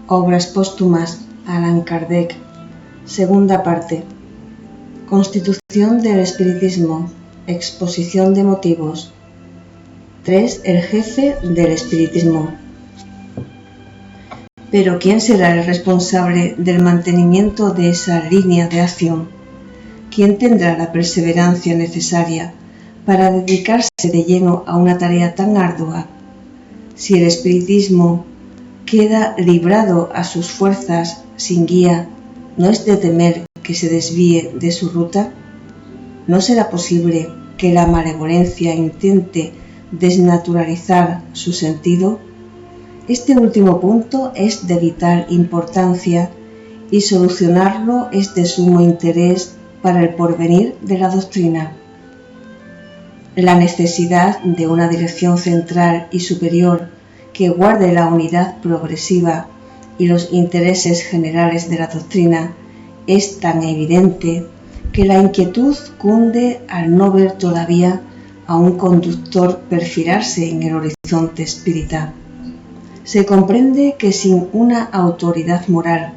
Obras póstumas, Allan Kardec. Segunda parte. Constitución del espiritismo. Exposición de motivos. 3. El jefe del espiritismo. Pero ¿quién será el responsable del mantenimiento de esa línea de acción? ¿Quién tendrá la perseverancia necesaria para dedicarse de lleno a una tarea tan ardua? Si el espiritismo queda librado a sus fuerzas sin guía, ¿no es de temer que se desvíe de su ruta? ¿No será posible que la malevolencia intente desnaturalizar su sentido? Este último punto es de vital importancia y solucionarlo es de sumo interés para el porvenir de la doctrina. La necesidad de una dirección central y superior que guarde la unidad progresiva y los intereses generales de la doctrina es tan evidente que la inquietud cunde al no ver todavía a un conductor perfilarse en el horizonte espírita. Se comprende que sin una autoridad moral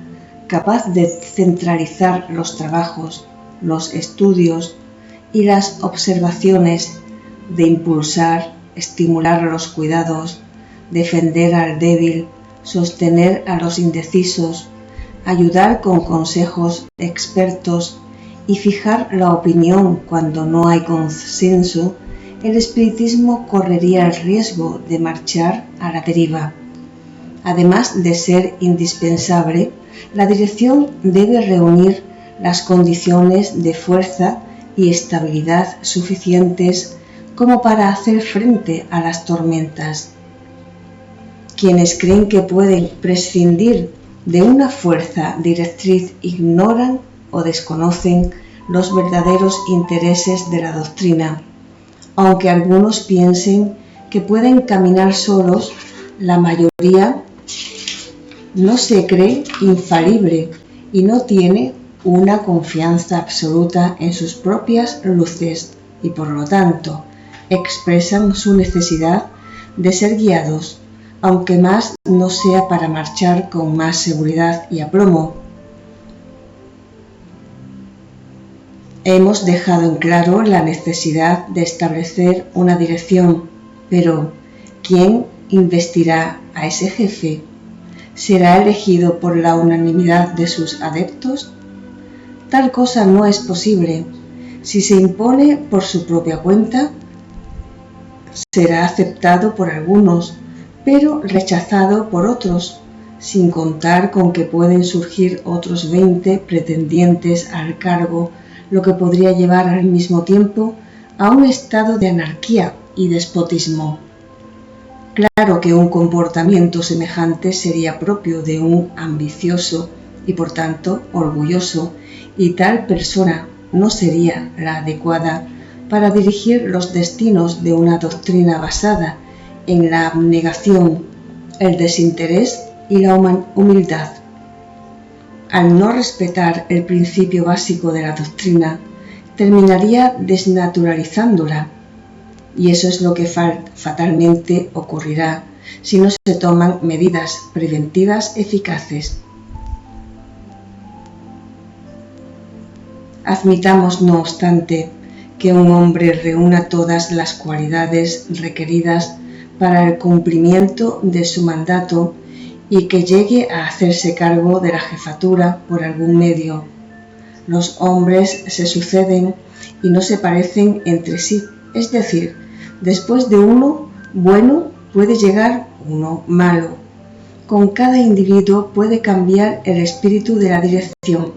capaz de centralizar los trabajos, los estudios y las observaciones, de impulsar, estimular los cuidados, defender al débil, sostener a los indecisos, ayudar con consejos expertos y fijar la opinión cuando no hay consenso, el espiritismo correría el riesgo de marchar a la deriva. Además de ser indispensable, la dirección debe reunir las condiciones de fuerza y estabilidad suficientes como para hacer frente a las tormentas. Quienes creen que pueden prescindir de una fuerza directriz ignoran o desconocen los verdaderos intereses de la doctrina. Aunque algunos piensen que pueden caminar solos, la mayoría no se cree infalible y no tiene una confianza absoluta en sus propias luces y por lo tanto expresan su necesidad de ser guiados, aunque más no sea para marchar con más seguridad y aplomo. Hemos dejado en claro la necesidad de establecer una dirección, pero ¿quién investirá a ese jefe? ¿Será elegido por la unanimidad de sus adeptos? Tal cosa no es posible. Si se impone por su propia cuenta, será aceptado por algunos, pero rechazado por otros, sin contar con que pueden surgir otros 20 pretendientes al cargo, lo que podría llevar al mismo tiempo a un estado de anarquía y despotismo. Claro que un comportamiento semejante sería propio de un ambicioso y por tanto orgulloso, y tal persona no sería la adecuada para dirigir los destinos de una doctrina basada en la abnegación, el desinterés y la humildad. Al no respetar el principio básico de la doctrina, terminaría desnaturalizándola, y eso es lo que fatalmente ocurrirá si no se toman medidas preventivas eficaces. Admitamos, no obstante, que un hombre reúna todas las cualidades requeridas para el cumplimiento de su mandato y que llegue a hacerse cargo de la jefatura por algún medio. Los hombres se suceden y no se parecen entre sí, es decir, después de uno bueno puede llegar uno malo. Con cada individuo puede cambiar el espíritu de la dirección.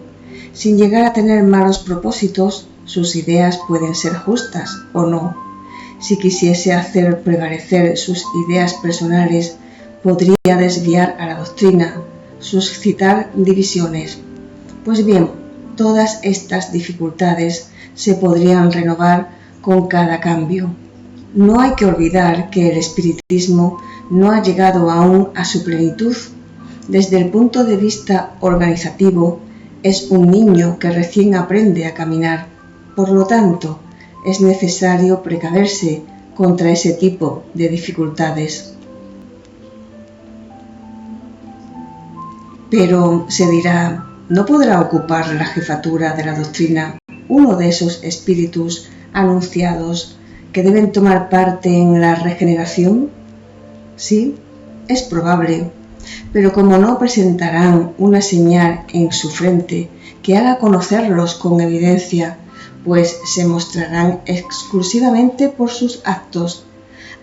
Sin llegar a tener malos propósitos, sus ideas pueden ser justas o no. Si quisiese hacer prevalecer sus ideas personales, podría desviar a la doctrina, suscitar divisiones. Pues bien, todas estas dificultades se podrían renovar con cada cambio. No hay que olvidar que el espiritismo no ha llegado aún a su plenitud. Desde el punto de vista organizativo, es un niño que recién aprende a caminar. Por lo tanto, es necesario precaverse contra ese tipo de dificultades. Pero se dirá, ¿no podrá ocupar la jefatura de la doctrina uno de esos espíritus anunciados que deben tomar parte en la regeneración? Sí, es probable, pero como no presentarán una señal en su frente que haga conocerlos con evidencia, pues se mostrarán exclusivamente por sus actos,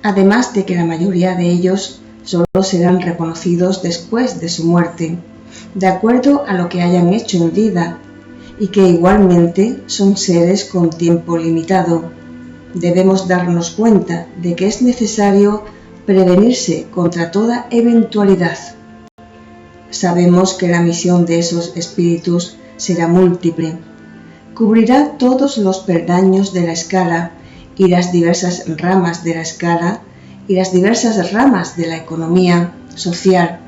además de que la mayoría de ellos solo serán reconocidos después de su muerte, de acuerdo a lo que hayan hecho en vida, y que igualmente son seres con tiempo limitado. Debemos darnos cuenta de que es necesario prevenirse contra toda eventualidad. Sabemos que la misión de esos espíritus será múltiple. Cubrirá todos los peldaños de la escala y las diversas ramas de la escala y las diversas ramas de la economía social.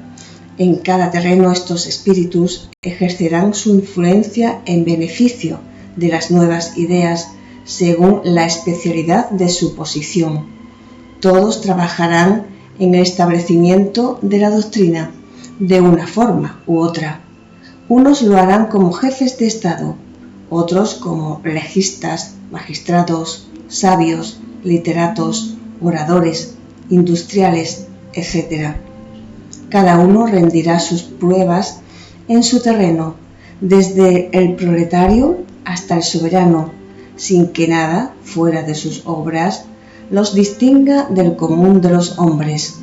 En cada terreno estos espíritus ejercerán su influencia en beneficio de las nuevas ideas según la especialidad de su posición. Todos trabajarán en el establecimiento de la doctrina de una forma u otra. Unos lo harán como jefes de Estado, otros como legistas, magistrados, sabios, literatos, oradores, industriales, etc. Cada uno rendirá sus pruebas en su terreno, desde el proletario hasta el soberano, sin que nada fuera de sus obras los distinga del común de los hombres.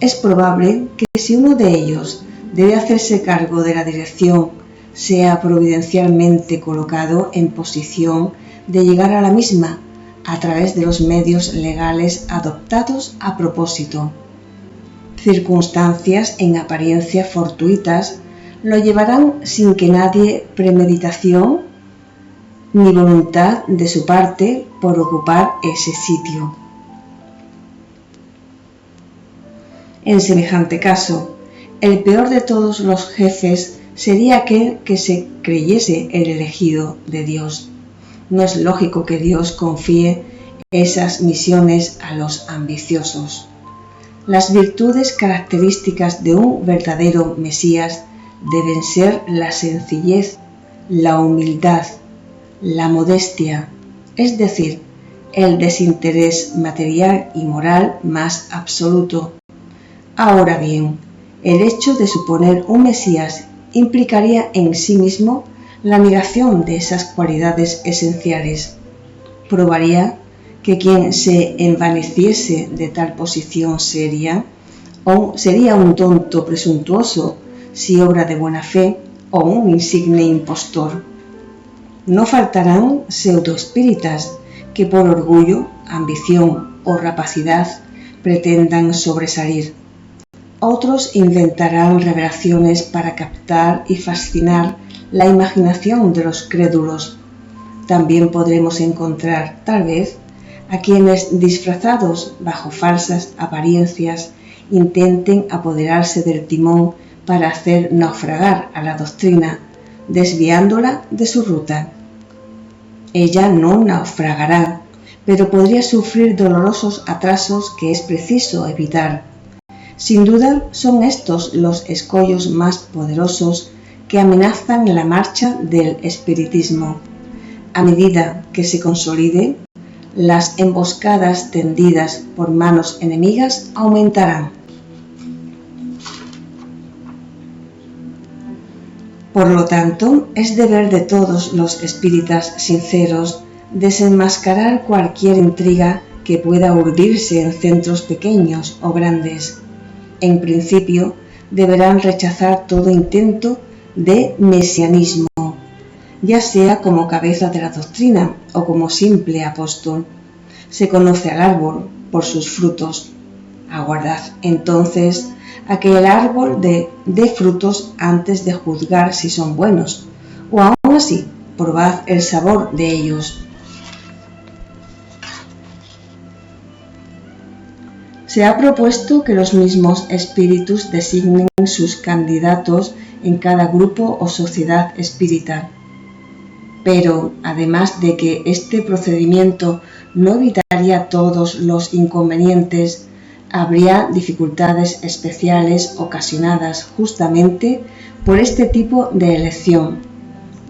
Es probable que si uno de ellos debe hacerse cargo de la dirección, sea providencialmente colocado en posición de llegar a la misma a través de los medios legales adoptados a propósito. Circunstancias en apariencia fortuitas lo llevarán sin que nadie premeditación ni voluntad de su parte por ocupar ese sitio. En semejante caso, el peor de todos los jefes sería aquel que se creyese el elegido de Dios. No es lógico que Dios confíe esas misiones a los ambiciosos. Las virtudes características de un verdadero Mesías deben ser la sencillez, la humildad, la modestia, es decir, el desinterés material y moral más absoluto. Ahora bien, el hecho de suponer un Mesías implicaría en sí mismo la negación de esas cualidades esenciales. Probaría que quien se envaneciese de tal posición sería un tonto presuntuoso si obra de buena fe o un insigne impostor. No faltarán pseudoespíritas que por orgullo, ambición o rapacidad pretendan sobresalir. Otros inventarán revelaciones para captar y fascinar la imaginación de los crédulos. También podremos encontrar, tal vez, a quienes, disfrazados bajo falsas apariencias, intenten apoderarse del timón para hacer naufragar a la doctrina, desviándola de su ruta. Ella no naufragará, pero podría sufrir dolorosos atrasos que es preciso evitar. Sin duda son estos los escollos más poderosos que amenazan la marcha del espiritismo. A medida que se consolide, las emboscadas tendidas por manos enemigas aumentarán. Por lo tanto, es deber de todos los espíritas sinceros desenmascarar cualquier intriga que pueda urdirse en centros pequeños o grandes. En principio, deberán rechazar todo intento de mesianismo, ya sea como cabeza de la doctrina o como simple apóstol. Se conoce al árbol por sus frutos. Aguardad entonces a que el árbol dé frutos antes de juzgar si son buenos, o aún así, probad el sabor de ellos. Se ha propuesto que los mismos espíritus designen sus candidatos en cada grupo o sociedad espírita. Pero, además de que este procedimiento no evitaría todos los inconvenientes, habría dificultades especiales ocasionadas justamente por este tipo de elección.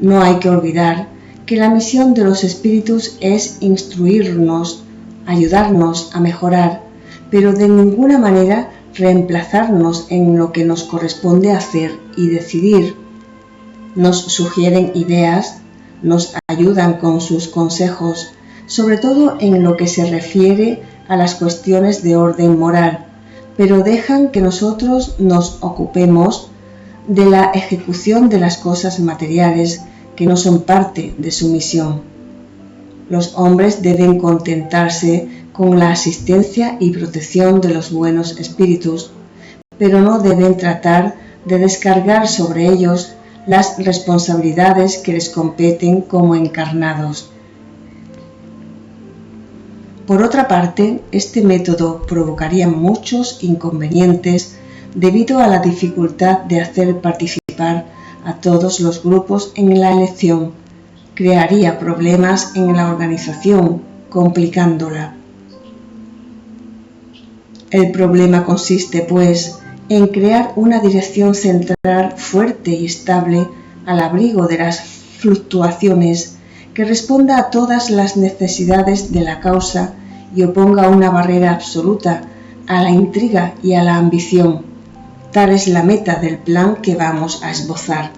No hay que olvidar que la misión de los espíritus es instruirnos, ayudarnos a mejorar, pero de ninguna manera reemplazarnos en lo que nos corresponde hacer y decidir. Nos sugieren ideas, nos ayudan con sus consejos, sobre todo en lo que se refiere a las cuestiones de orden moral, pero dejan que nosotros nos ocupemos de la ejecución de las cosas materiales que no son parte de su misión. Los hombres deben contentarse con la asistencia y protección de los buenos espíritus, pero no deben tratar de descargar sobre ellos las responsabilidades que les competen como encarnados. Por otra parte, este método provocaría muchos inconvenientes debido a la dificultad de hacer participar a todos los grupos en la elección. Crearía problemas en la organización, complicándola. El problema consiste, pues, en crear una dirección central fuerte y estable al abrigo de las fluctuaciones, que responda a todas las necesidades de la causa y oponga una barrera absoluta a la intriga y a la ambición. Tal es la meta del plan que vamos a esbozar.